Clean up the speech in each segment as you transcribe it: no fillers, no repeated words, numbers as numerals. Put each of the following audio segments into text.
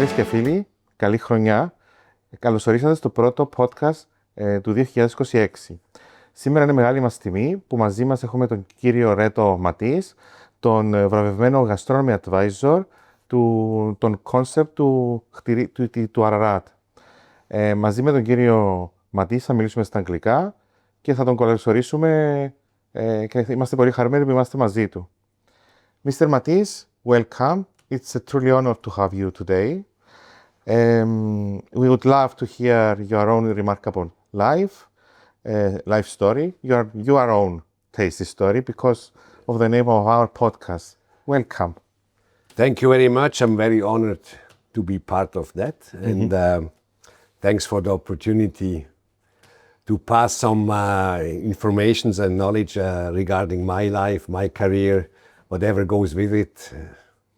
Φίλες και φίλοι, καλή χρονιά. Καλώς ορίσατε στο πρώτο podcast του 2026. Σήμερα είναι μεγάλη μας τιμή που μαζί μας έχουμε τον κύριο Ρέτο Mathis, τον βραβευμένο Gastronomy Advisor, τον concept του Ararat. Μαζί με τον κύριο Mathis θα μιλήσουμε στα αγγλικά και θα τον καλωσορίσουμε και είμαστε πολύ χαρμένοι που είμαστε μαζί του. Mr. Mathis, welcome. It's a truly honor to have you today. We would love to hear your own remarkable life story, your own tasty story, because of the name of our podcast. Welcome. Thank you very much. I'm very honored to be part of that. And thanks for the opportunity to pass some information and knowledge regarding my life, my career, whatever goes with it,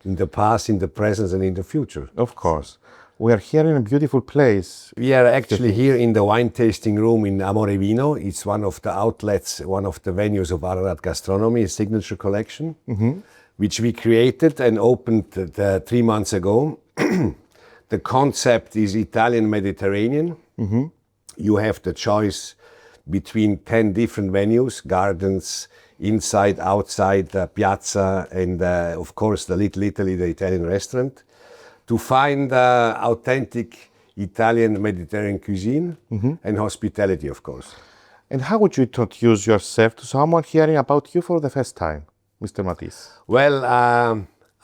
in the past, in the present, and in the future. Of course. We are here in a beautiful place. We are actually here in the wine tasting room in Amore Vino. It's one of the outlets, one of the venues of Ararat Gastronomy, a signature collection, which we created and opened 3 months ago. The concept is Italian Mediterranean. You have the choice between 10 different venues, gardens, inside, outside, piazza, and of course the Little Italy, the Italian restaurant, to find authentic Italian Mediterranean cuisine and hospitality, of course. And how would you introduce yourself to someone hearing about you for the first time, Mr. Mathis? Well,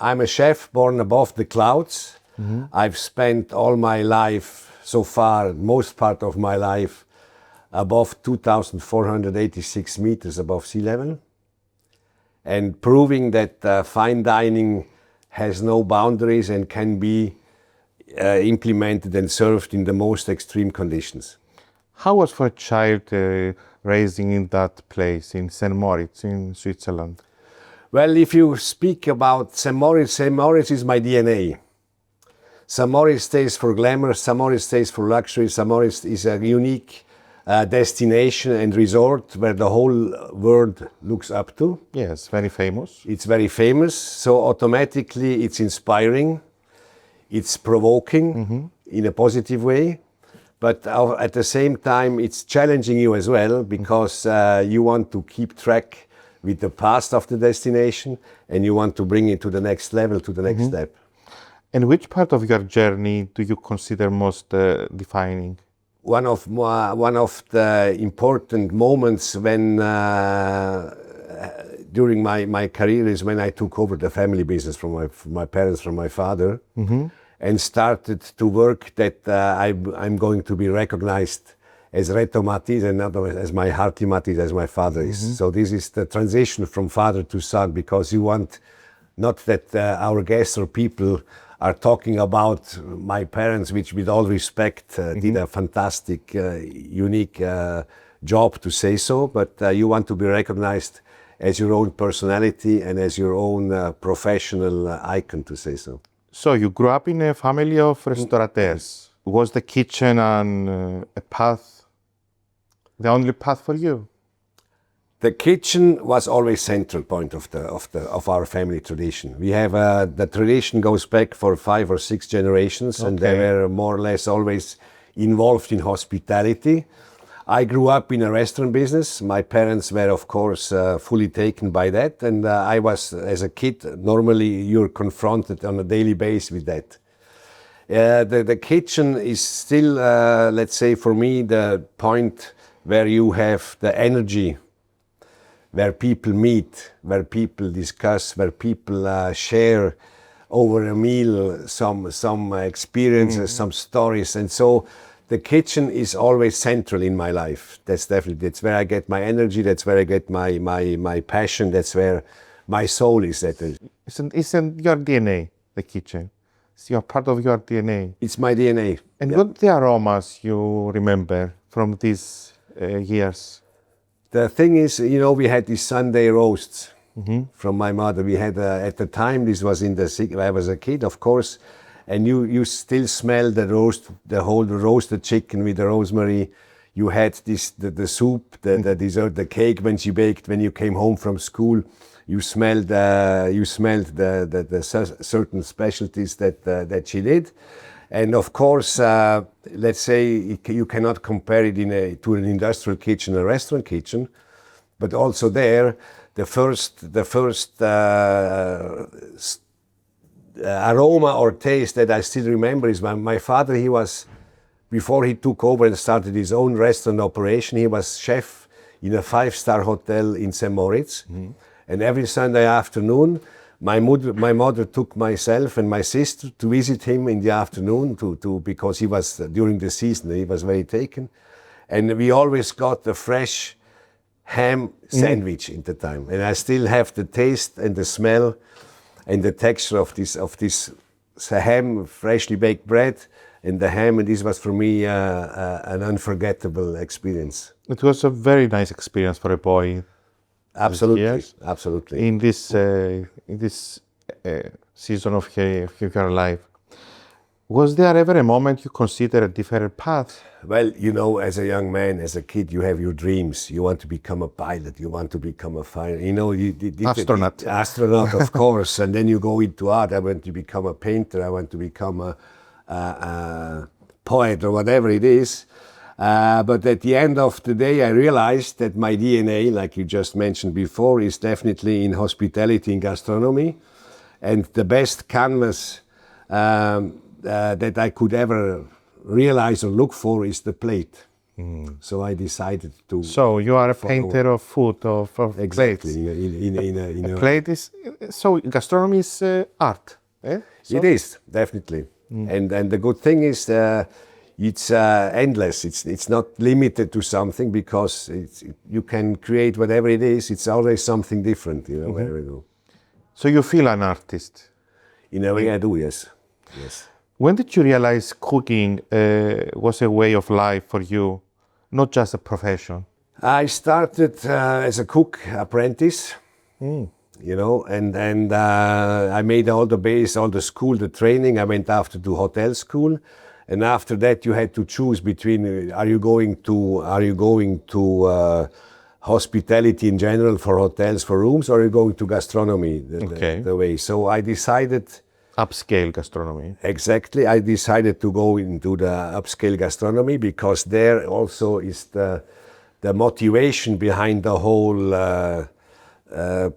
I'm a chef born above the clouds. I've spent all my life, so far, most part of my life, above 2,486 meters above sea level, and proving that fine dining has no boundaries and can be implemented and served in the most extreme conditions. How was for a child raising in that place, in Sent Mόριτζ, in Switzerland? Well, if you speak about Sent Mórιτz is my DNA. Sent Móritz stays for glamour, Sent Móritz stays for luxury, Sent Móritz is a unique destination and resort where the whole world looks up to. Yes, very famous. It's very famous, so automatically it's inspiring, it's provoking in a positive way, but at the same time it's challenging you as well, because you want to keep track with the past of the destination and you want to bring it to the next level, to the next step. And which part of your journey do you consider most defining? One of the important moments when during my career is when I took over the family business from my parents, from my father, and started to work that I'm going to be recognized as Reto Mathis and not as my hearty Mathis, as my father is. So this is the transition from father to son, because you want not that our guests or people are talking about my parents, which with all respect did a fantastic, unique job to say so, but you want to be recognized as your own personality and as your own professional icon, to say so. So you grew up in a family of restaurateurs. Was the kitchen a path, the only path for you? The kitchen was always central point of our family tradition. We have the tradition goes back for 5 or 6 generations, and they were more or less always involved in hospitality. I grew up in a restaurant business. My parents were, of course, fully taken by that, and I was, as a kid, normally you're confronted on a daily basis with that. The kitchen is still, let's say, for me, the point where you have the energy, where people meet, where people discuss, where people share over a meal some experiences, some stories. And so the kitchen is always central in my life. That's where I get my energy, that's where I get my passion, that's where my soul is at. Isn't your DNA, the kitchen? It's part of your DNA. It's my DNA. And what are the aromas you remember from these years? The thing is, we had these Sunday roasts from my mother. We had, at the time, this was I was a kid, of course, and you still smell the roasted chicken with the rosemary. you had the soup, the dessert, the cake when she baked. When you came home from school, you smelled the certain specialties that she did. And of course, let's say you cannot compare it to an industrial kitchen, a restaurant kitchen, but also there, the first aroma or taste that I still remember is my father. He was, before he took over and started his own restaurant operation, he was chef in a 5-star hotel in Sent Mόριτζ. Mm-hmm. And every Sunday afternoon, my mother took myself and my sister to visit him in the afternoon because he was, during the season, he was very taken. And we always got a fresh ham sandwich in the time. And I still have the taste and the smell and the texture of this ham, freshly baked bread and the ham. And this was for me an unforgettable experience. It was a very nice experience for a boy. Absolutely, absolutely. In this season of your life, was there ever a moment you considered a different path? Well, you know, as a young man, as a kid, you have your dreams. You want to become a pilot. You want to become a fireman. You know, astronaut. Astronaut, of course. And then you go into art. I want to become a painter. I want to become a poet or whatever it is. But at the end of the day, I realized that my DNA, like you just mentioned before, is definitely in hospitality and gastronomy. And the best canvas that I could ever realize or look for is the plate. Mm. So I decided to... So you are a painter of food, of exactly, plates. In a plate is... So gastronomy is art, eh? So? It is, definitely. Mm. And the good thing is... it's endless. It's not limited to something because you can create whatever it is. It's always something different, you know, mm-hmm. wherever you go. So you feel an artist? In a way I do, yes. Yes. When did you realize cooking was a way of life for you, not just a profession? I started as a cook apprentice, you know, and I made all the base, all the school, the training. I went after to hotel school. And after that, you had to choose between, are you going to hospitality in general for hotels, for rooms, or are you going to gastronomy the way? So I decided... Upscale gastronomy. Exactly. I decided to go into the upscale gastronomy because there also is the motivation behind the whole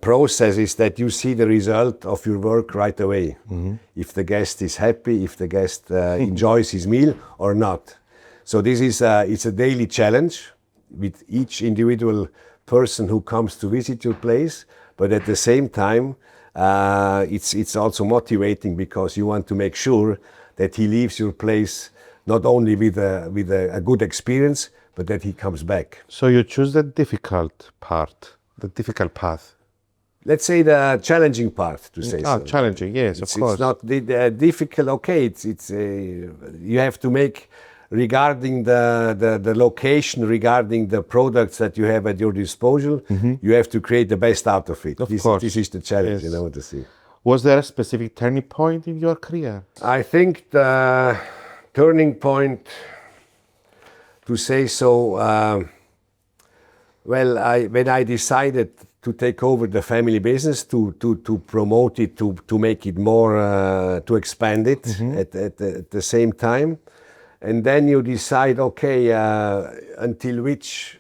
process is that you see the result of your work right away. Mm-hmm. If the guest is happy, if the guest enjoys his meal or not. So this is it's a daily challenge with each individual person who comes to visit your place. But at the same time, it's also motivating because you want to make sure that he leaves your place not only with a good experience, but that he comes back. So you choose the difficult part. The difficult path. Let's say the challenging part, to say so. Challenging, yes, of course. It's not difficult. Okay, it's you have to make regarding the location, regarding the products that you have at your disposal. Mm-hmm. You have to create the best out of it. Of course, this is the challenge. Yes. You know what to see. Was there a specific turning point in your career? I think the turning point, to say so. When I decided to take over the family business, to promote it, to make it more, to expand it mm-hmm. at the same time. And then you decide, okay, until which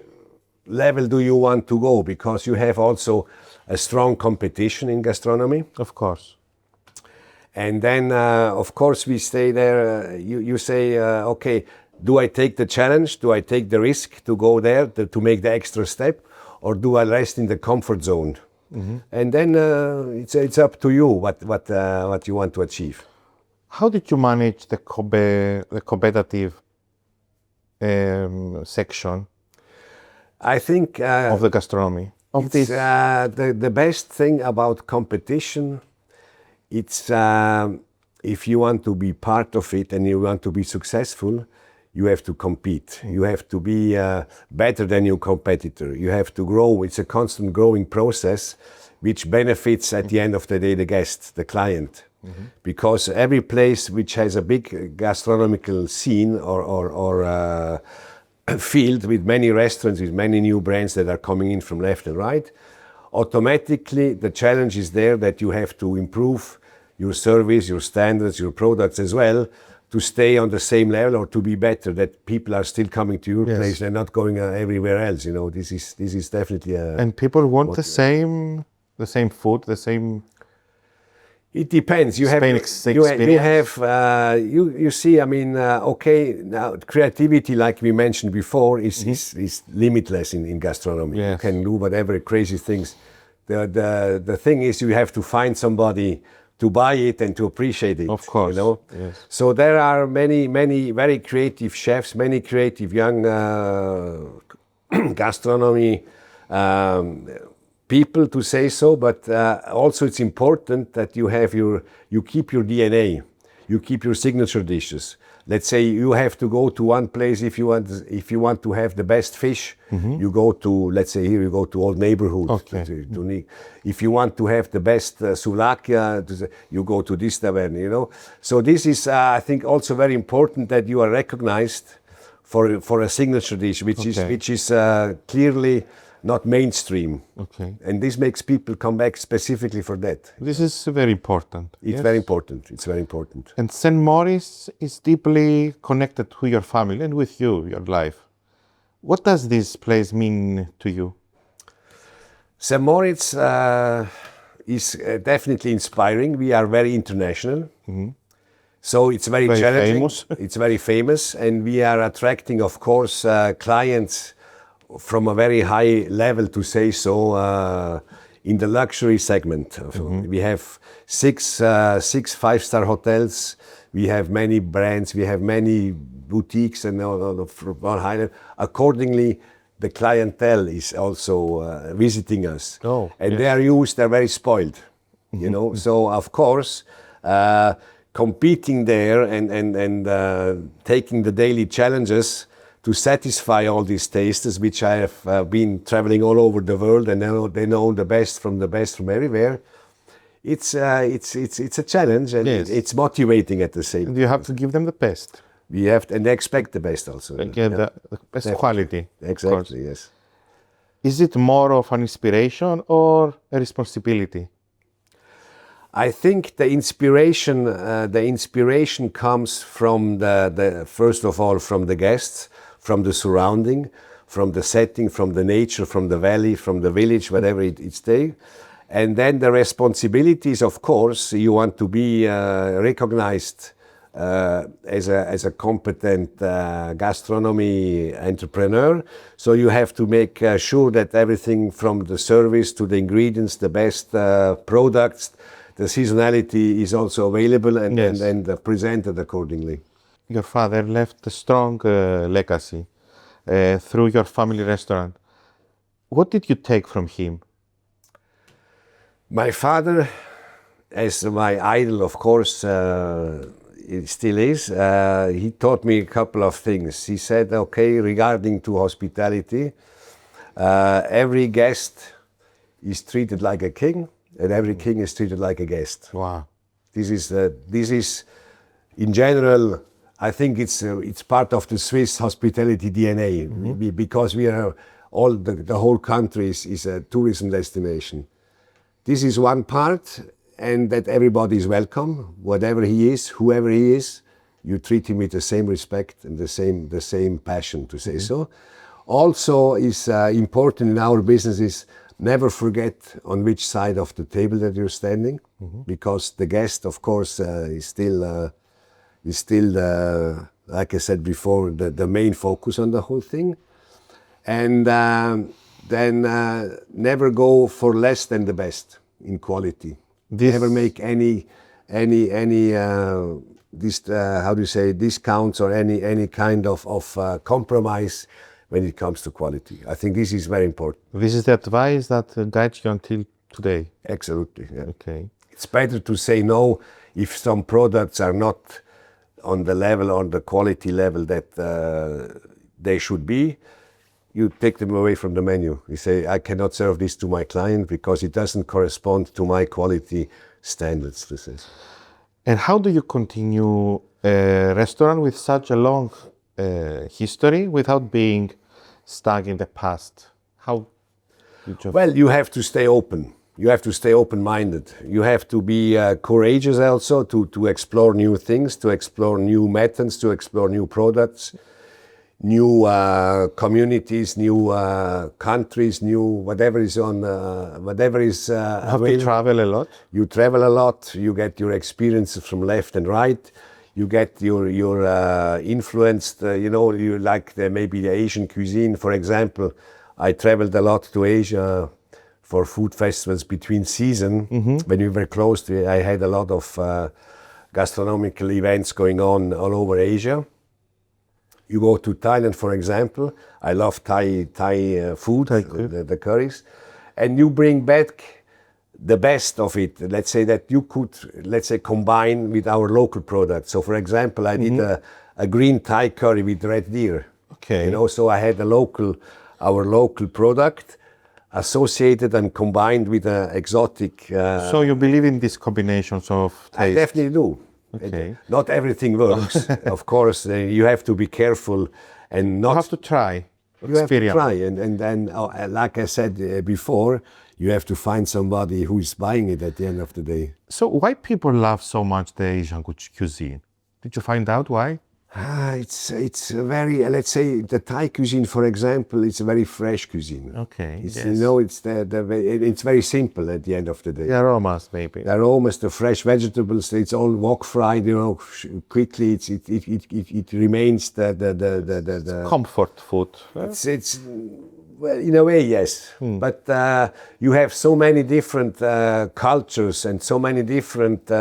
level do you want to go? Because you have also a strong competition in gastronomy. Of course. And then, of course, we stay there. You say, okay, do I take the challenge? Do I take the risk to go there, to make the extra step? Or do I rest in the comfort zone? Mm-hmm. And then it's up to you what you want to achieve. How did you manage the competitive section? I think of the gastronomy. The best thing about competition, it's if you want to be part of it and you want to be successful, you have to compete. You have to be better than your competitor. You have to grow. It's a constant growing process, which benefits at the end of the day the guest, the client. Mm-hmm. Because every place which has a big gastronomical scene or field with many restaurants, with many new brands that are coming in from left and right, automatically the challenge is there that you have to improve your service, your standards, your products as well, to stay on the same level or to be better, that people are still coming to your place, they're not going everywhere else. You know, this is definitely a... And people want the same food, the same... It depends. You see, I mean, okay, now creativity, like we mentioned before, is limitless in gastronomy. Yes. You can do whatever crazy things. The thing is, you have to find somebody to buy it and to appreciate it. Of course. You know? Yes. So there are many very creative chefs, many creative young gastronomy people, to say so, but also it's important that you keep your DNA, you keep your signature dishes. Let's say you have to go to one place if you want to have the best fish. You go to, let's say here you go to Old Neighborhood. Okay. If you want to have the best souvlaki, you go to this tavern. You know, so this is I think also very important that you are recognized for a signature dish, which is clearly not mainstream. Okay. And this makes people come back specifically for that. This is very important. It's very important. It's very important. And Sent Móricz is deeply connected to your family and with you, your life. What does this place mean to you? Sent Móricz is definitely inspiring. We are very international. So it's very challenging. Famous. It's very famous. And we are attracting, of course, clients from a very high level, to say so, in the luxury segment. We have six five-star hotels. We have many brands. We have many boutiques and on high level. Accordingly, the clientele is also visiting us. And they're very spoiled, you know. So of course, competing there and taking the daily challenges to satisfy all these tasters, which I have been traveling all over the world, and they know the best from everywhere. It's a challenge, and it's motivating at the same time. And you have to give them the best. We have and they expect the best also. They get the best quality. Exactly, yes. Is it more of an inspiration or a responsibility? I think the inspiration comes from the first of all from the guests, from the surrounding, from the setting, from the nature, from the valley, from the village, whatever it's there. And then the responsibilities, of course, you want to be recognized as a competent gastronomy entrepreneur. So you have to make sure that everything from the service to the ingredients, the best products, the seasonality is also available and presented accordingly. Your father left a strong legacy through your family restaurant. What did you take from him? My father, as my idol, of course, it still is. He taught me a couple of things. He said, okay, regarding to hospitality, every guest is treated like a king, and every king is treated like a guest. Wow. This is, in general, I think it's part of the Swiss hospitality DNA, because we are the whole country is a tourism destination. This is one part, and that everybody is welcome, whatever he is, whoever he is, you treat him with the same respect and the same passion, to say so. Also is important in our business is never forget on which side of the table that you're standing, because the guest, of course, is still, like I said before, the main focus on the whole thing. And then never go for less than the best in quality. Never make any discounts or any kind of compromise when it comes to quality. I think this is very important. This is the advice that guides you until today. Absolutely. Yeah. Okay. It's better to say no if some products are not on the level, on the quality level that they should be. You take them away from the menu. You say, I cannot serve this to my client because it doesn't correspond to my quality standards. This is. And how do you continue a restaurant with such a long history without being stuck in the past? How did you... Well, you have to stay open. You have to stay open-minded. You have to be courageous also to explore new things, to explore new methods, to explore new products, new communities, new countries, new whatever is on, whatever is have to travel a lot? You travel a lot. You get your experiences from left and right. You get your influenced, you like maybe the Asian cuisine, for example. I traveled a lot to Asia for food festivals between season. When we were close to it, I had a lot of gastronomical events going on all over Asia. You go to Thailand, for example. I love Thai food, the curries. And you bring back the best of it. Let's say that you could, combine with our local products. So, for example, I did a green Thai curry with red deer. Okay. So I had our local product associated and combined with an exotic. So you believe in these combinations of taste? I definitely do. Okay. Not everything works. Of course, you have to be careful and not. You have to try. You have to try, and then, like I said before, you have to find somebody who is buying it at the end of the day. So why people love so much the Asian cuisine? Did you find out why? It's very, let's say, the Thai cuisine, for example, it's a very fresh cuisine. Okay. It's, Yes. it's very simple at the end of the day. The aromas, maybe. The aromas, the fresh vegetables, it's all wok fried, quickly. It remains the Comfort food. it's well, in a way, yes. But you have so many different cultures and so many different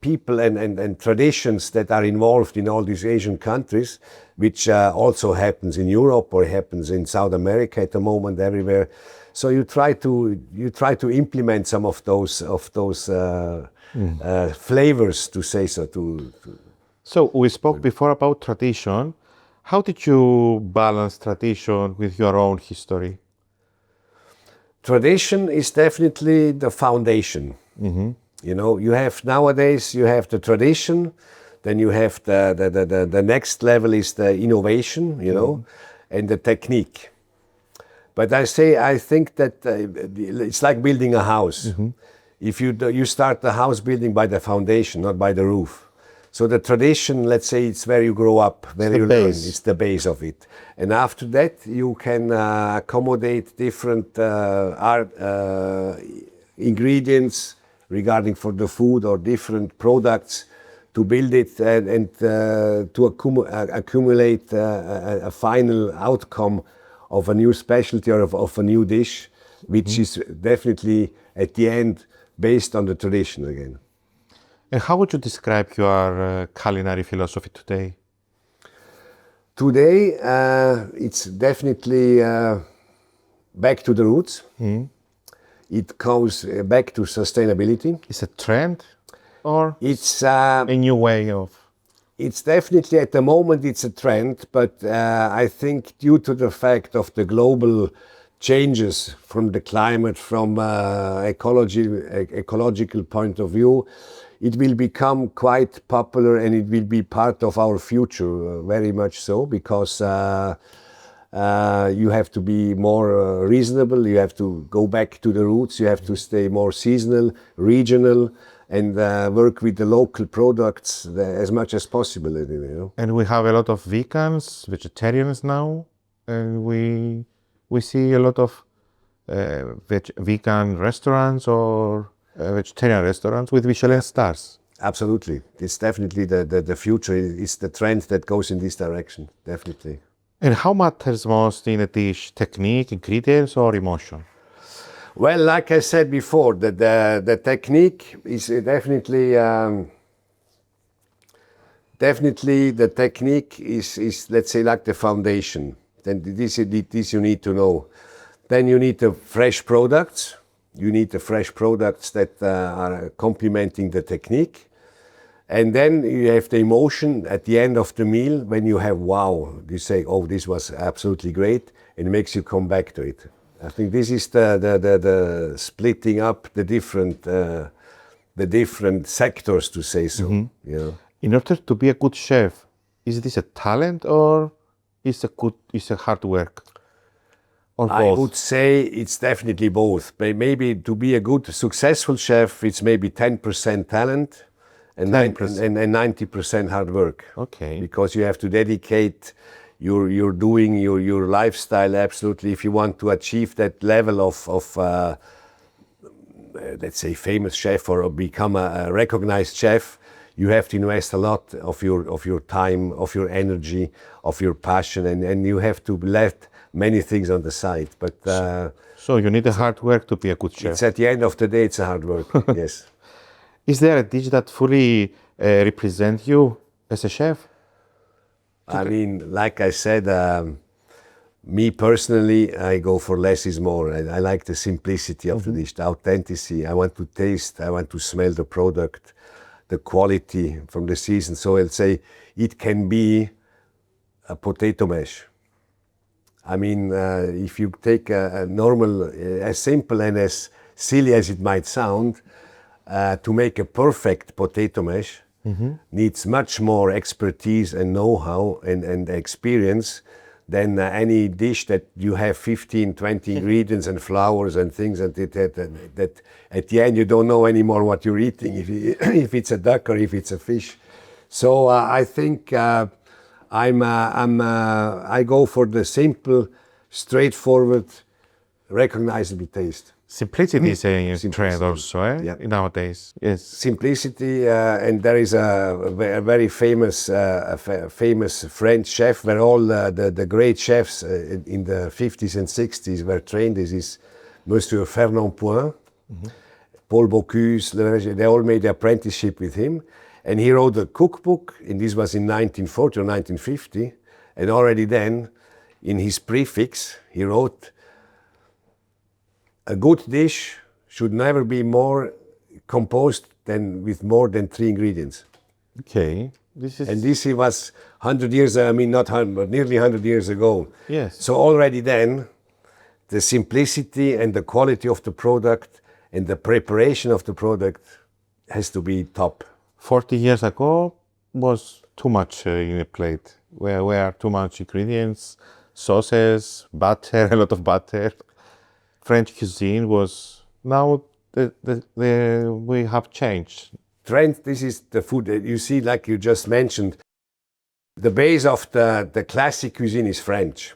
people and traditions that are involved in all these Asian countries, which also happens in Europe or happens in South America at the moment, everywhere. So you try to implement some of those flavors, to say so. So we spoke before about tradition. How did you balance tradition with your own history? Tradition is definitely the foundation. You have nowadays, you have the tradition, then you have the next level is the innovation, and the technique. But I think that it's like building a house. If you start the house building by the foundation, not by the roof. So the tradition, let's say, it's where you grow up, where you learn. It's the base of it. And after that, you can accommodate different ingredients regarding for the food or different products to build it and to accumulate a final outcome of a new specialty or of a new dish, which is definitely at the end based on the tradition again. And how would you describe your culinary philosophy today? Today, it's definitely back to the roots. It goes back to sustainability. Is it a trend or it's a new way of? It's definitely at the moment it's a trend, but I think due to the fact of the global changes from the climate, from ecological point of view, it will become quite popular and it will be part of our future, very much so, because you have to be more reasonable, you have to go back to the roots, you have to stay more seasonal, regional, and work with the local products as much as possible. And we have a lot of vegans, vegetarians now, and we see a lot of vegan restaurants or vegetarian restaurants with Michelin stars. Absolutely. It's definitely the future. It's the trend that goes in this direction, definitely. And how matters most in a dish? Technique, ingredients, or emotion? Well, like I said before, the technique is definitely the technique is let's say like the foundation. Then this you need to know. Then you need the fresh products. You need the fresh products that are complementing the technique. And then you have the emotion at the end of the meal when you have wow. You say, oh, this was absolutely great. And it makes you come back to it. I think this is the splitting up the different sectors, to say so. In order to be a good chef, is this a talent or is a hard work? Or both? I would say it's definitely both. But maybe to be a good, successful chef, it's maybe 10% talent and 90% hard work. Okay. Because you have to dedicate your doing, your lifestyle absolutely. If you want to achieve that level of let's say, famous chef or become a recognized chef, you have to invest a lot of your time, of your energy, of your passion, and you have to let many things on the side. But so you need a hard work to be a good chef. It's at the end of the day, it's a hard work. Yes. Is there a dish that fully represents you as a chef? I mean, like I said, me personally, I go for less is more. I like the simplicity of the dish, the authenticity. I want to taste, I want to smell the product, the quality from the season. So I'll say it can be a potato mash. I mean, if you take a normal, as simple and as silly as it might sound, to make a perfect potato mash needs much more expertise and know-how and experience than any dish that you have 15, 20 ingredients and flours and things that at the end you don't know anymore what you're eating, if it's a duck or if it's a fish. So I think I go for the simple, straightforward, recognizable taste. Simplicity is a trend also, Yeah. nowadays. Yes. Simplicity, and there is a very famous French chef where all the great chefs in the 50s and 60s were trained. This is Monsieur Fernand Point, Paul Bocuse, they all made the apprenticeship with him. And he wrote a cookbook, and this was in 1940 or 1950. And already then, in his prefix, he wrote, a good dish should never be more composed than with more than 3 ingredients. Okay. And this he was 100 years, I mean not 100, but nearly 100 years ago. Yes. So already then, the simplicity and the quality of the product and the preparation of the product has to be top. 40 years ago was too much in a plate. Where too much ingredients, sauces, butter, a lot of butter. French cuisine was, now we have changed. Trend, this is the food that you see, like you just mentioned. The base of the classic cuisine is French.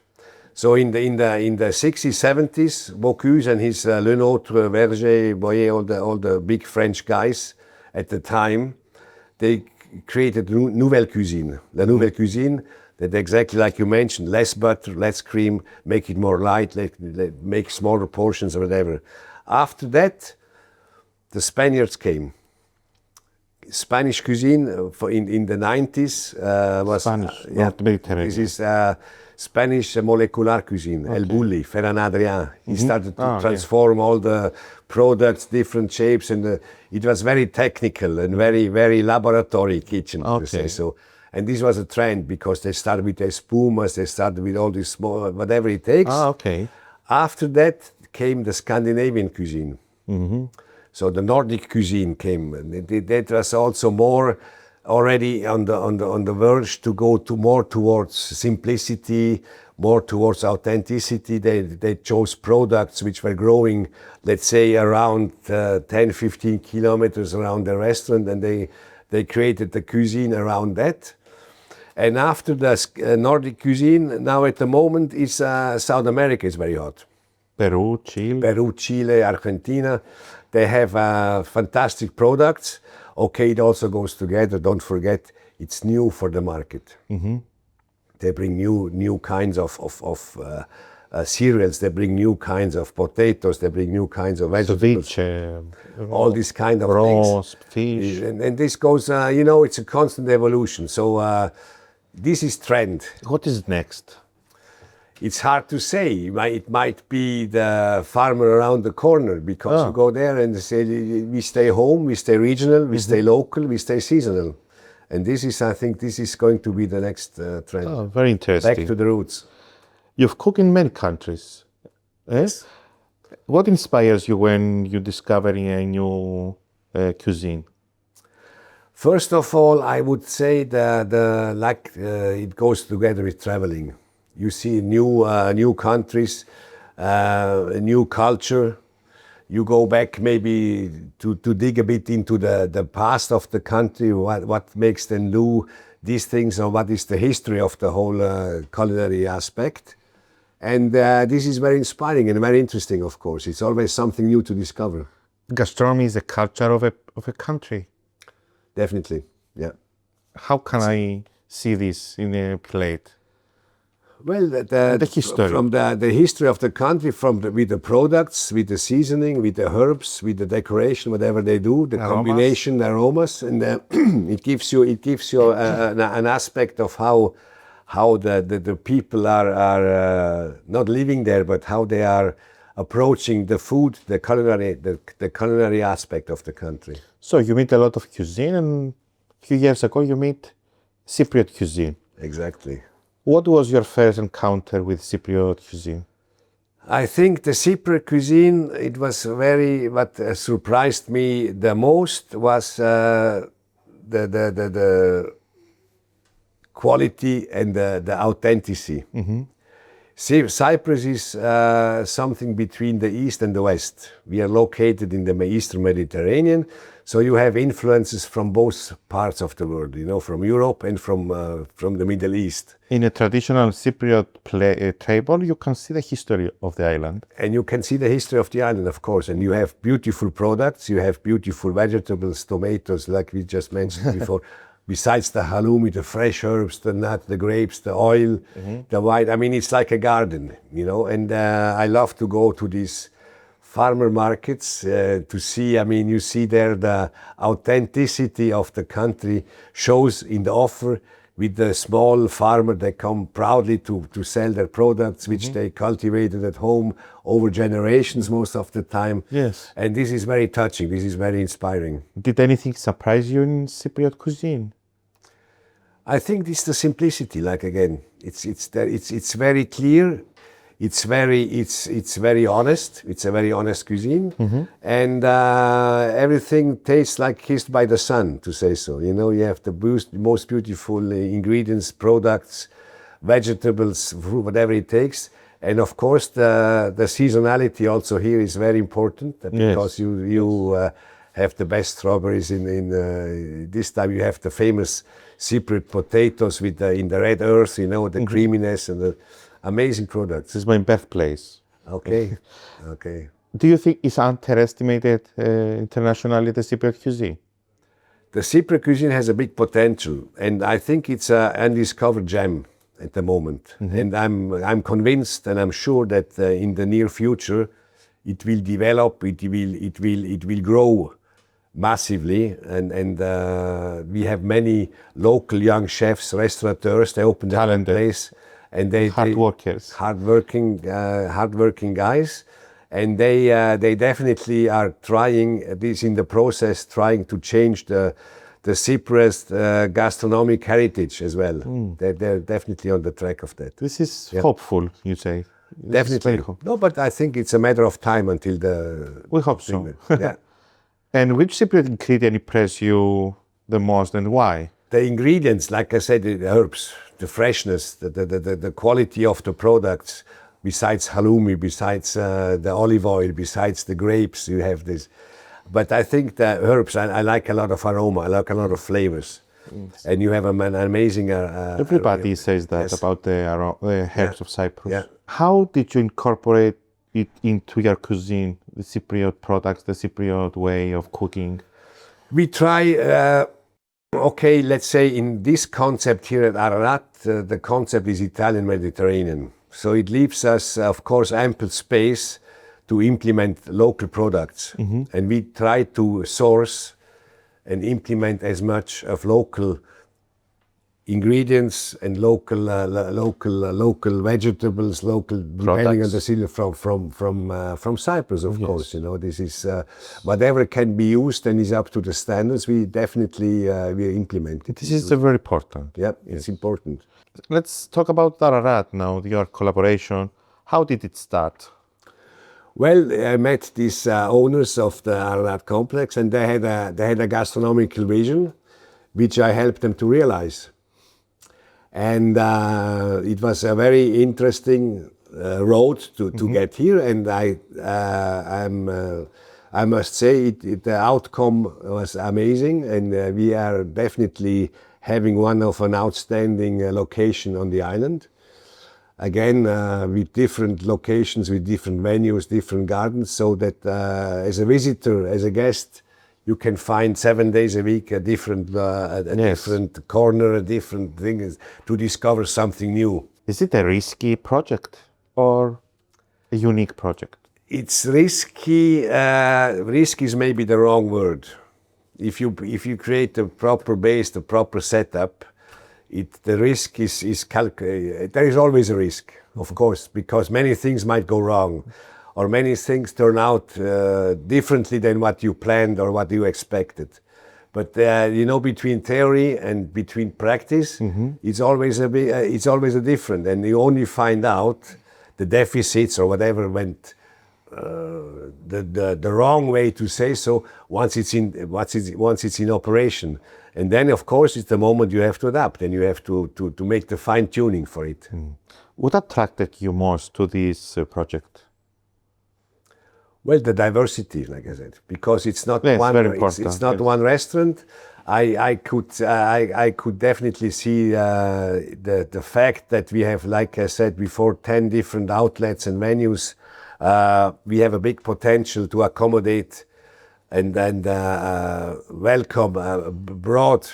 So in the 60s, 70s, Bocuse and his Le Nôtre, Verger, Boyer, all the big French guys at the time, they created nouvelle cuisine. La nouvelle cuisine, that exactly like you mentioned, less butter, less cream, make it more light, make smaller portions or whatever. After that, the Spaniards came. Spanish cuisine in the 90s was Spanish, not Mediterranean. This is Spanish molecular cuisine. Okay. El Bulli, Ferran Adrià. He started to transform all the products, different shapes, and it was very technical and very, very laboratory kitchen, to say so. And this was a trend because they started with the espumas, they started with all this small, whatever it takes. After that came the Scandinavian cuisine. So the Nordic cuisine came. That was also more already on the verge to go more towards simplicity, more towards authenticity. They chose products which were growing, let's say, around 10, 15 kilometers around the restaurant, and they created the cuisine around that. And after the Nordic cuisine, now at the moment, is South America is very hot. Peru, Chile, Argentina. They have fantastic products. Okay, it also goes together. Don't forget, it's new for the market. They bring new kinds of cereals. They bring new kinds of potatoes. They bring new kinds of vegetables. Ceviche, all these kind of roast things. fish. And this goes, it's a constant evolution. So this is trend. What is next? It's hard to say. It might be the farmer around the corner, because you go there and they say, we stay home, we stay regional, we stay local, we stay seasonal. And I think this is going to be the next trend. Oh, very interesting. Back to the roots. You've cooked in many countries. Yes. What inspires you when you discover a new cuisine? First of all, I would say it goes together with traveling. You see new countries, a new culture. You go back maybe to dig a bit into the past of the country, what makes them do these things, or what is the history of the whole culinary aspect. And this is very inspiring and very interesting, of course. It's always something new to discover. Gastronomy is a culture of a country. Definitely, yeah. How can I see this in a plate? Well, The history. From the history of the country, with the products, with the seasoning, with the herbs, with the decoration, whatever they do, the Aromas. combination, the aromas, and it gives you an aspect of how the people are not living there, but how they are approaching the food, the culinary aspect of the country. So you meet a lot of cuisine, and a few years ago you meet Cypriot cuisine. Exactly. What was your first encounter with Cypriot cuisine? I think the Cypriot cuisine, it was what surprised me the most was the quality and the authenticity. Mm-hmm. Cyprus is something between the East and the West. We are located in the Eastern Mediterranean, so you have influences from both parts of the world, from Europe and from the Middle East. In a traditional Cypriot table, you can see the history of the island. And you can see the history of the island, of course, and you have beautiful products, you have beautiful vegetables, tomatoes, like we just mentioned before. Besides the halloumi, the fresh herbs, the nut, the grapes, the oil, the wine. I mean, it's like a garden, and I love to go to these farmer markets to see, you see there the authenticity of the country shows in the offer with the small farmer. They come proudly to sell their products, which they cultivated at home over generations most of the time. Yes. And this is very touching. This is very inspiring. Did anything surprise you in Cypriot cuisine? I think it's the simplicity. Like again, it's very clear. It's very honest. It's a very honest cuisine, and everything tastes like kissed by the sun, to say so. You have the most beautiful ingredients, products, vegetables, fruit, whatever it takes. And of course, the seasonality also here is very important, because you have the best strawberries in this time. You have the famous Cypriot potatoes in the red earth, the creaminess and the amazing products. This is my birthplace. Okay. Do you think it's underestimated internationally, the Cypriot cuisine? The Cypriot cuisine has a big potential, and I think it's an undiscovered gem at the moment. And I'm convinced, and I'm sure that in the near future, it will develop. It will grow massively, and we have many local young chefs, restaurateurs. They open their place, and hardworking guys, and they definitely are trying this in the process, trying to change the Cyprus gastronomic heritage as well. They're definitely on the track of that. This is hopeful, you say. Definitely. No, but I think it's a matter of time until we hope so. Yeah. And which Cypriot ingredient impressed you the most, and why? The ingredients, like I said, the herbs, the freshness, the quality of the products. Besides halloumi, besides the olive oil, besides the grapes, you have this. But I think the herbs, I like a lot of aroma, I like a lot of flavors. And you have an amazing... Everybody says that about the herbs of Cyprus. Yeah. How did you incorporate it into your cuisine, the Cypriot products, the Cypriot way of cooking? We try, let's say in this concept here at Ararat, the concept is Italian Mediterranean. So it leaves us, of course, ample space to implement local products. And we try to source and implement as much of local ingredients and local vegetables, depending on the season from Cyprus, of course. This is whatever can be used and is up to the standards. We definitely we implement it. This is very important. Yeah, it's important. Let's talk about Ararat now. Your collaboration. How did it start? Well, I met these owners of the Ararat complex, and they had a gastronomical vision. which I helped them to realize. And it was a very interesting road to get here, and I must say the outcome was amazing, and we are definitely having one of an outstanding location on the island. Again, with different locations, with different venues, different gardens, so that as a visitor, as a guest, you can find 7 days a week a different different corner, a different thing to discover something new. Is it a risky project or a unique project? It's risky. Risk is maybe the wrong word. If you create a proper base, the proper setup, the risk is calculated. There is always a risk, of course, because many things might go wrong, or many things turn out differently than what you planned or what you expected. But between theory and between practice, it's always a different, and you only find out the deficits or whatever went the wrong way, to say so, once it's in operation. And then, of course, it's the moment you have to adapt, and you have to make the fine tuning for it. What attracted you most to this project? Well, the diversity, like I said, because it's not one restaurant. I could definitely see the fact that we have, like I said before, 10 different outlets and venues. We have a big potential to accommodate and welcome a broad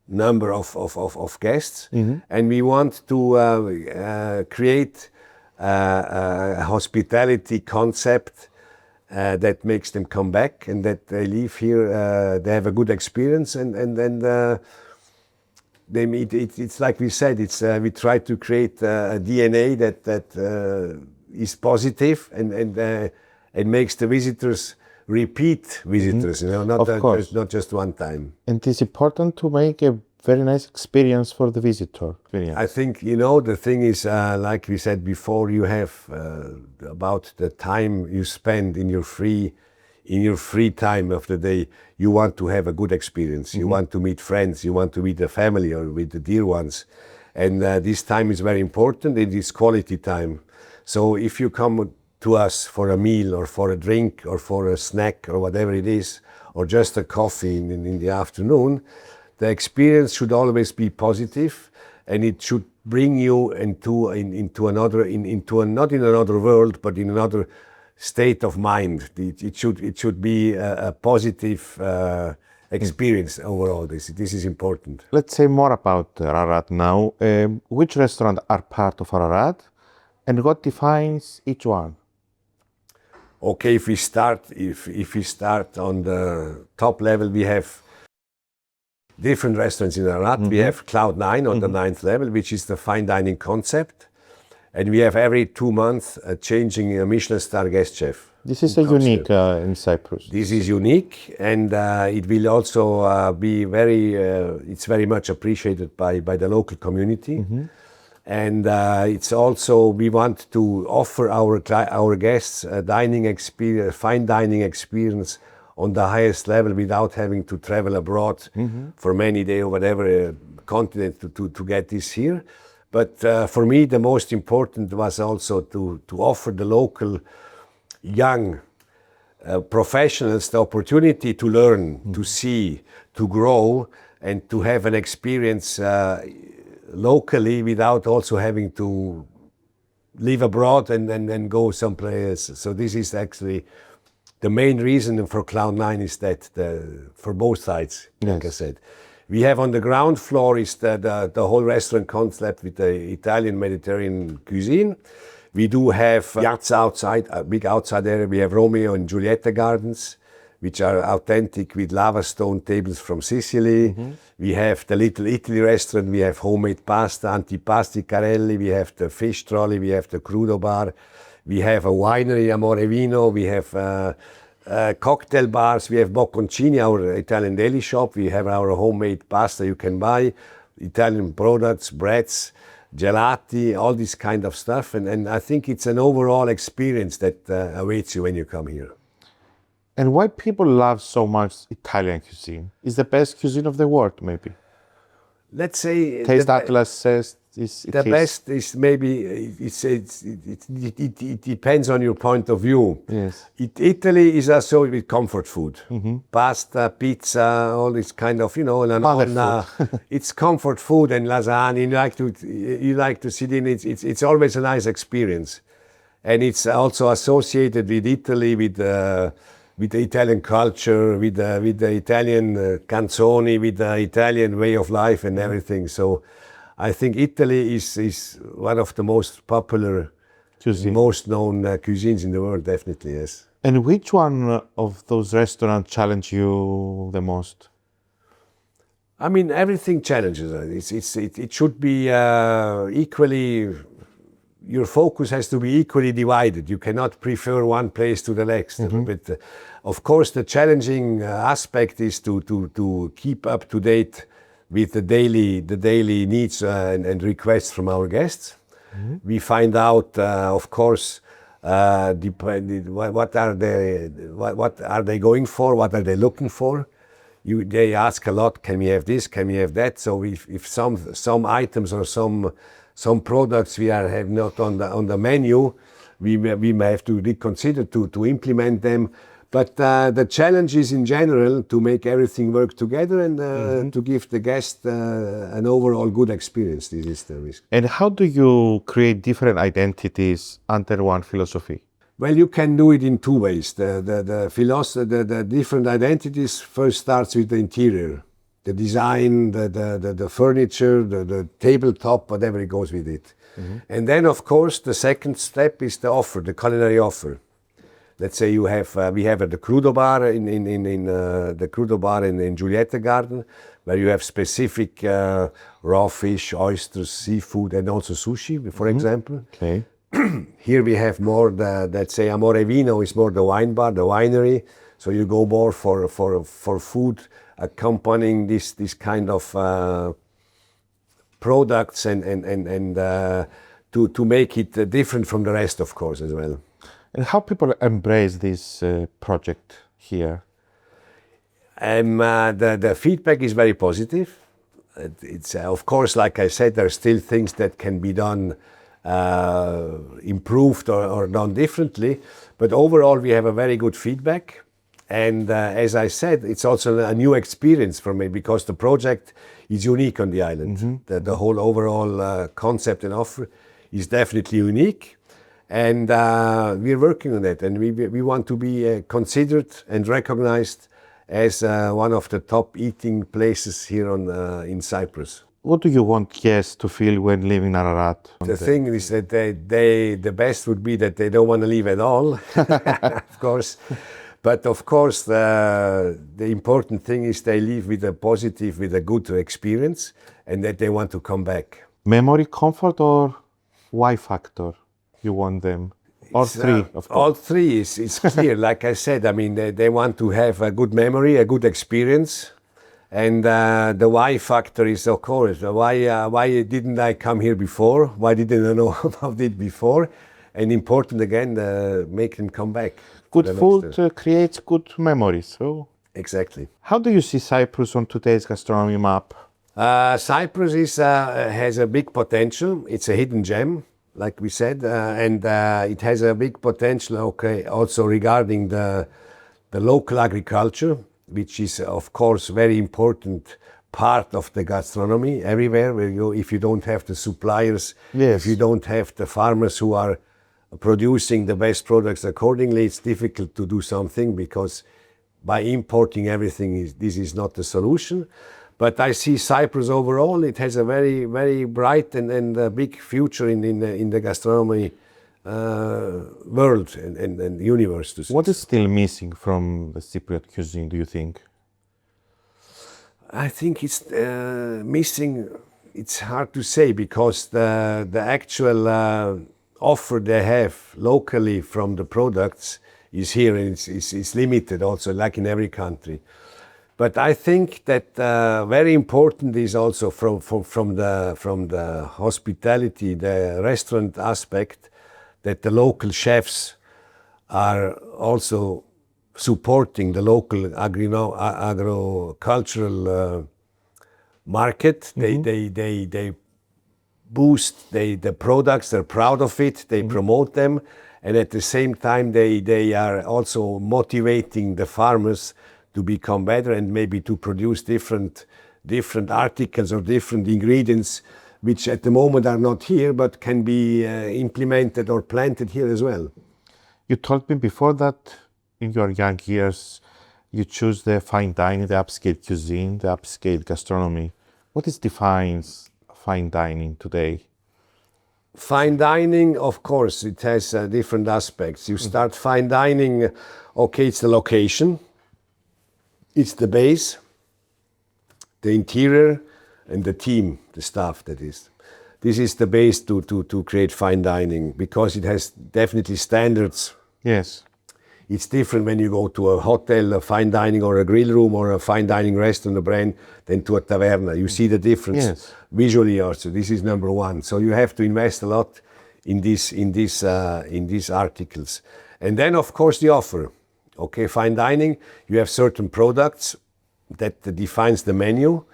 number of guests, and we want to create a hospitality concept that makes them come back, and that they leave here, they have a good experience, and they meet. It's like we said. We try to create a DNA that is positive and makes the visitors repeat visitors. Not just one time. And it's important to make a very nice experience for the visitor. I think, the thing is, like we said before, you have about the time you spend in your free time of the day. You want to have a good experience. You want to meet friends. You want to meet the family or with the dear ones. And this time is very important. It is quality time. So if you come to us for a meal or for a drink or for a snack or whatever it is, or just a coffee in the afternoon, the experience should always be positive, and it should bring you into not in another world, but in another state of mind. It should be a positive experience overall. This is important. Let's say more about Ararat now. Which restaurants are part of Ararat, and what defines each one? Okay, if we start on the top level, we have different restaurants in Ararat. We have Cloud9 on the 9th level, which is the fine dining concept. And we have every 2 months changing a Michelin star guest chef. This is unique in Cyprus. This is unique, and it will also be it's very much appreciated by the local community. And it's also, we want to offer our guests a fine dining experience on the highest level without having to travel abroad for many days or whatever continent to get this here. But for me, the most important was also to offer the local young professionals the opportunity to learn, to see, to grow, and to have an experience locally without also having to live abroad and then go someplace. So this is actually the main reason for Cloud9, is that for both sides, like I said. We have on the ground floor is the whole restaurant concept with the Italian Mediterranean cuisine. We do have yachts outside, a big outside area. We have Romeo and Julieta gardens, which are authentic with lava stone tables from Sicily. We have the Little Italy restaurant. We have homemade pasta, antipasti carelli. We have the fish trolley. We have the crudo bar. We have a winery, Amore Vino. We have cocktail bars. We have Bocconcini, our Italian deli shop. We have our homemade pasta you can buy, Italian products, breads, gelati, all this kind of stuff. And I think it's an overall experience that awaits you when you come here. And why people love so much Italian cuisine? It's the best cuisine of the world, maybe. Let's say Taste Atlas says the best is maybe it depends on your point of view. Yes. Italy is associated with comfort food, pasta, pizza, all this kind of it's comfort food and lasagna. You like to sit in it. It's always a nice experience, and it's also associated with Italy with the Italian culture, with the Italian canzoni, with the Italian way of life and everything. So I think Italy is one of the most popular, most known cuisines in the world, definitely, yes. And which one of those restaurants challenge you the most? I mean, everything challenges us. It should be equally, your focus has to be equally divided. You cannot prefer one place to the next. But of course, the challenging aspect is to keep up to date with the daily needs and requests from our guests. We find out, of course, what are they going for, what are they looking for. They ask a lot, can we have this, can we have that? So if some items or some products we have not on the menu, we may have to reconsider to implement them. But the challenge is in general to make everything work together and to give the guest an overall good experience. This is the risk. And how do you create different identities under one philosophy? Well, you can do it in two ways. The different identities first starts with the interior, the design, the furniture, the tabletop, whatever it goes with it. And then, of course, the second step is the offer, the culinary offer. Let's say we have at the Crudo Bar in the Crudo Bar in Giulietta Garden, where you have specific raw fish, oysters, seafood, and also sushi, for example. Okay. Here we have more let's say Amore Vino is more the wine bar, the winery. So you go more for food accompanying this kind of products and to make it different from the rest, of course, as well. And how people embrace this project here? The feedback is very positive. It's of course, like I said, there are still things that can be done, improved or done differently. But overall, we have a very good feedback. And as I said, it's also a new experience for me because the project is unique on the island. The whole overall concept and offer is definitely unique. And we're working on it, and we want to be considered and recognized as one of the top eating places here in Cyprus. What do you want guests to feel when leaving Ararat? The thing is that the best would be that they don't want to leave at all, of course. But of course, the important thing is they leave with a positive, with a good experience, and that they want to come back. Memory, comfort, or why factor? You want them? All three, of course. All three is clear. Like I said, I mean, they want to have a good memory, a good experience. And the why factor is, of course, why didn't I come here before? Why didn't I know about it before? And important again, make them come back. Good food creates good memories. So exactly. How do you see Cyprus on today's gastronomy map? Cyprus has a big potential. It's a hidden gem, like we said, and it has a big potential. Okay, also regarding the local agriculture, which is of course very important part of the gastronomy everywhere. Where if you don't have the suppliers, if you don't have the farmers who are producing the best products accordingly, it's difficult to do something because by importing everything, this is not the solution. But I see Cyprus overall, it has a very, very bright and big future in the gastronomy world and universe. What is still missing from the Cypriot cuisine, do you think? I think it's missing, it's hard to say because the actual offer they have locally from the products is here and it's limited also, like in every country. But I think that very important is also from the hospitality, the restaurant aspect, that the local chefs are also supporting the local agricultural market. They boost the products. They're proud of it. They promote them, and at the same time, they are also motivating the farmers to become better and maybe to produce different articles or different ingredients, which at the moment are not here, but can be implemented or planted here as well. You told me before that in your young years, you choose the fine dining, the upscale cuisine, the upscale gastronomy. What defines fine dining today? Fine dining, of course, it has different aspects. You start fine dining, okay, it's the location, it's the base, the interior, and the team, the staff, that is. This is the base to create fine dining, because it has definitely standards. Yes. It's different when you go to a hotel, a fine dining, or a grill room, or a fine dining restaurant, a brand, than to a taverna. You see the difference visually also. This is number one. So you have to invest a lot in these articles. And then, of course, the offer. Okay, fine dining, you have certain products that defines the menu.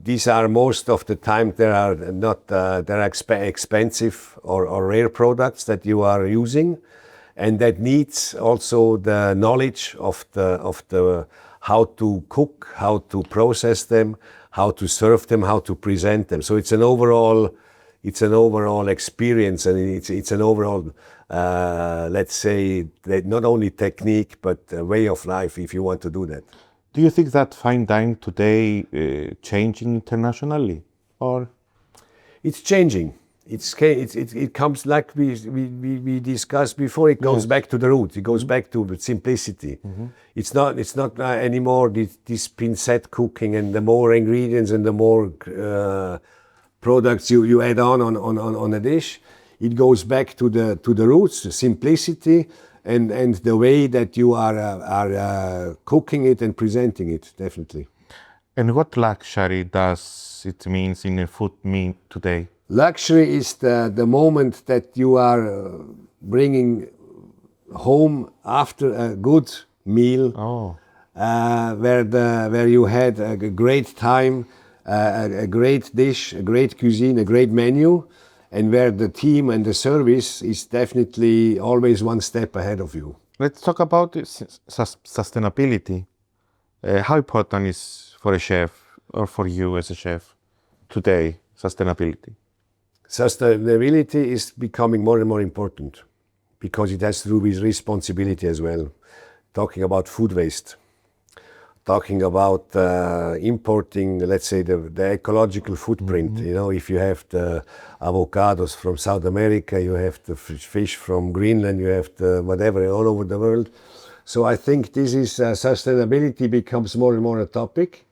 These are most of the time they're expensive or rare products that you are using, and that needs also the knowledge of the how to cook, how to process them, how to serve them, how to present them. So it's an overall experience, and it's an overall let's say that not only technique but a way of life if you want to do that. Do you think that fine dining today changing internationally, or? It's changing. It comes like we discussed before. It goes back to the roots. It goes back to simplicity. It's not anymore this pincette cooking and the more ingredients and the more products you add on a dish. It goes back to the roots, the simplicity, and the way that you are cooking it and presenting it, definitely. And what luxury does it mean in a food mean today? Luxury is the moment that you are bringing home after a good meal, where you had a great time, a great dish, a great cuisine, a great menu, and where the team and the service is definitely always one step ahead of you. Let's talk about sustainability. How important is for a chef or for you as a chef today, sustainability? Sustainability is becoming more and more important because it has to do with responsibility as well. Talking about food waste, talking about importing, let's say, the ecological footprint. You know, if you have the avocados from South America, you have the fish from Greenland, you have the whatever all over the world. So I think this is sustainability becomes more and more a topic.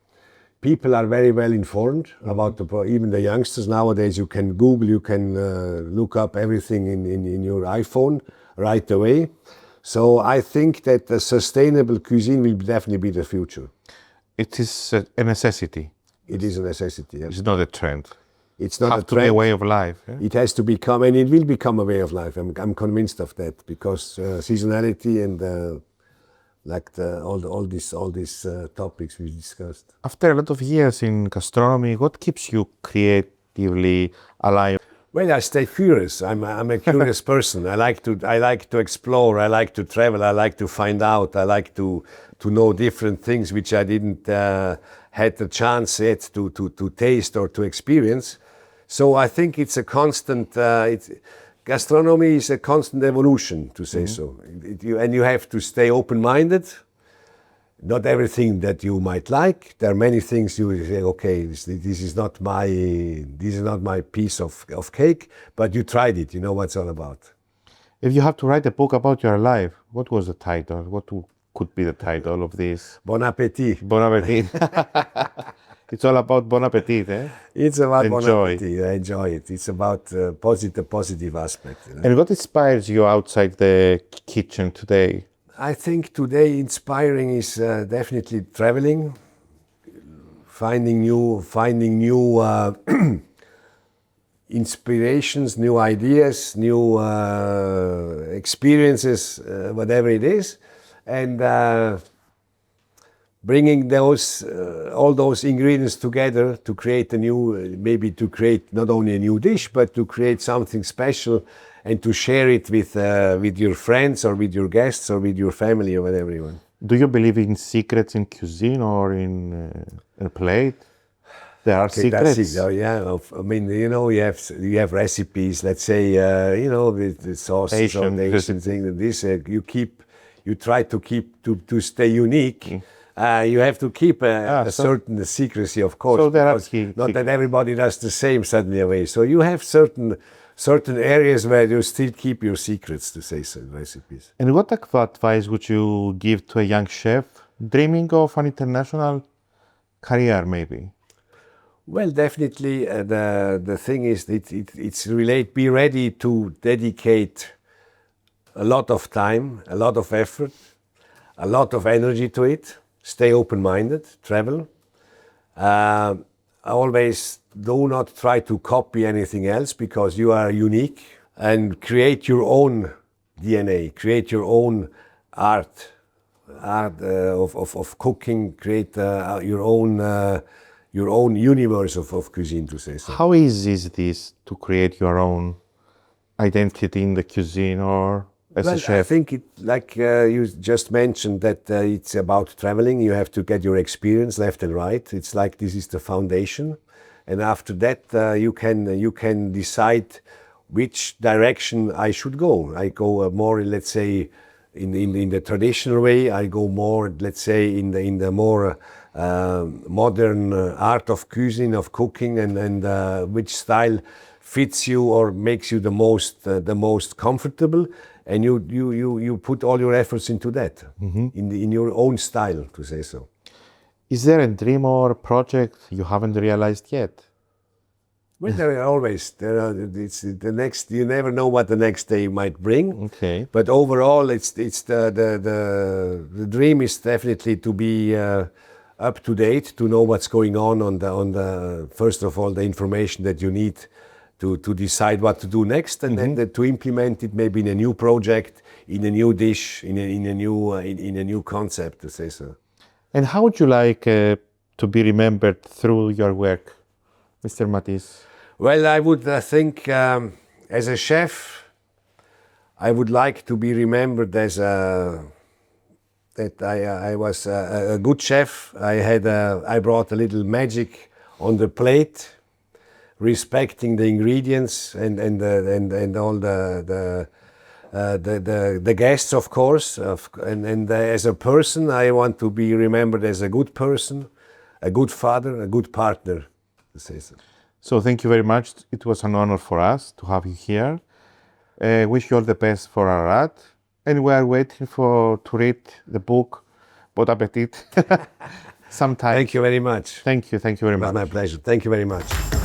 People are very well informed about even the youngsters nowadays. You can Google, you can look up everything in your iPhone right away. So I think that the sustainable cuisine will definitely be the future. It is a necessity. It is a necessity. Yes. It's not a trend. It's not a trend. It has to be a way of life. Yeah? It has to become, and it will become a way of life. I'm convinced of that because seasonality and all these topics we discussed. After a lot of years in gastronomy, what keeps you creatively alive? Well, I stay curious. I'm a curious person. I like to explore. I like to travel. I like to find out. I like to know different things which I didn't had the chance yet to taste or to experience. So I think it's a constant. Gastronomy is a constant evolution, to say so. And you have to stay open-minded. Not everything that you might like. There are many things you say, okay, this is not my piece of cake, but you tried it. You know what it's all about. If you have to write a book about your life, what was the title? What could be the title of this? Bon appetit. Bon appetit. It's all about bon appetit, eh? It's about bon appetit. Enjoy it. It's about positive aspect. You know? And what inspires you outside the kitchen today? I think today inspiring is definitely traveling, finding new inspirations, new ideas, new experiences, whatever it is. and bringing those all those ingredients together to create a new, maybe to create not only a new dish, but to create something special and to share it with your friends or with your guests or with your family or with everyone. Do you believe in secrets in cuisine or in a plate? There are secrets. That's it. Oh, yeah. I mean, you know, you have recipes. Let's say, you know, with the sauces or the Asian thing. This you try to keep to stay unique. You have to keep a certain secrecy, of course. So there are not that everybody does the same suddenly away. So you have certain areas where you still keep your secrets, to say some recipes. And what advice would you give to a young chef dreaming of an international career, maybe? Well, definitely the thing is it's be ready to dedicate a lot of time, a lot of effort, a lot of energy to it. Stay open-minded, travel. Always do not try to copy anything else because you are unique, and create your own DNA, create your own art of cooking, create your own universe of cuisine, to say so. How easy is this to create your own identity in the cuisine or as a chef? I think you just mentioned that it's about traveling. You have to get your experience left and right. It's like this is the foundation, and after that you can decide which direction I should go. I go more, let's say, in the traditional way. I go more, let's say, in the more modern art of cuisine, of cooking, and which style fits you or makes you the most comfortable, and you put all your efforts into that, in your own style, to say so. Is there a dream or a project you haven't realized yet? Well, there are always it's the next. You never know what the next day might bring. Okay. But overall, it's the dream is definitely to be up to date, to know what's going on the first of all the information that you need to decide what to do next, and then to implement it maybe in a new project, in a new dish, in a new concept, to say so. And how would you like to be remembered through your work, Mr. Mathis? Well, I would think as a chef, I would like to be remembered as that I was a good chef. I brought a little magic on the plate, respecting the ingredients and all the guests, of course, and as a person, I want to be remembered as a good person, a good father, a good partner, to say so. So thank you very much. It was an honor for us to have you here. Wish you all the best for Ararat, and we are waiting to read the book. Bon appetit. Sometime. Thank you very much. Thank you very much. It was my pleasure. Thank you very much.